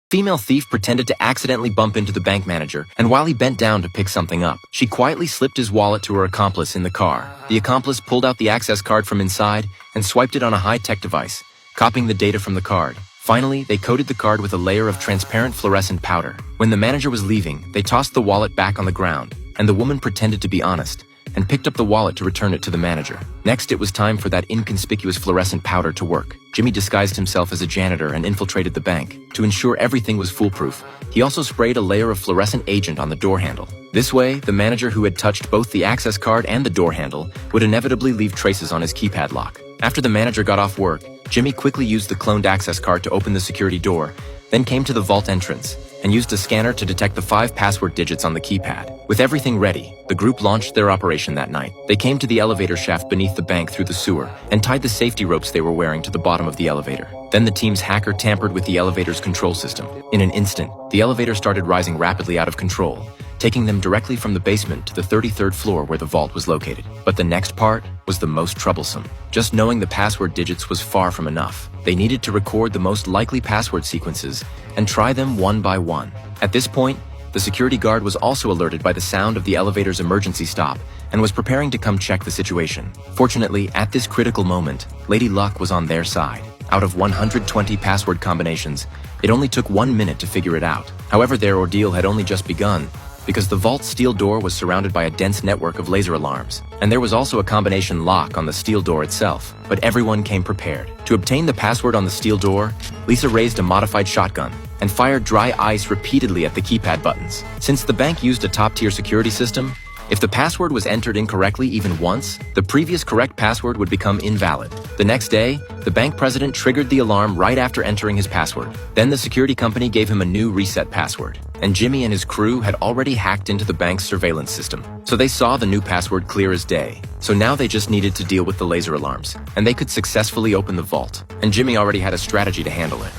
Female thief pretended to accidentally bump into the bank manager, and while he bent down to pick something up, she quietly slipped his wallet to her accomplice in the car. The accomplice pulled out the access card from inside and swiped it on a high-tech device, copying the data from the card. Finally, they coated the card with a layer of transparent fluorescent powder. When the manager was leaving, they tossed the wallet back on the ground, and the woman pretended to be honest and picked up the wallet to return it to the manager. Next, it was time for that inconspicuous fluorescent powder to work. Jimmy disguised himself as a janitor and infiltrated the bank. To ensure everything was foolproof, he also sprayed a layer of fluorescent agent on the door handle. This way, the manager who had touched both the access card and the door handle would inevitably leave traces on his keypad lock. After the manager got off work, Jimmy quickly used the cloned access card to open the security door, then came to the vault entrance and used a scanner to detect the 5 password digits on the keypad. With everything ready, the group launched their operation that night. They came to the elevator shaft beneath the bank through the sewer and tied the safety ropes they were wearing to the bottom of the elevator. Then the team's hacker tampered with the elevator's control system. In an instant, the elevator started rising rapidly out of control, taking them directly from the basement to the 33rd floor where the vault was located. But the next part was the most troublesome. Just knowing the password digits was far from enough. They needed to record the most likely password sequences and try them one by one. At this point, the security guard was also alerted by the sound of the elevator's emergency stop and was preparing to come check the situation. Fortunately, at this critical moment, Lady Luck was on their side. Out of 120 password combinations, it only took 1 minute to figure it out. However, their ordeal had only just begun, because the vault's steel door was surrounded by a dense network of laser alarms, and there was also a combination lock on the steel door itself. But everyone came prepared. To obtain the password on the steel door, Lisa raised a modified shotgun and fired dry ice repeatedly at the keypad buttons. Since the bank used a top-tier security system, if the password was entered incorrectly even once, the previous correct password would become invalid. The next day, the bank president triggered the alarm right after entering his password. Then the security company gave him a new reset password, and Jimmy and his crew had already hacked into the bank's surveillance system. So they saw the new password clear as day. So now they just needed to deal with the laser alarms, and they could successfully open the vault. And Jimmy already had a strategy to handle it.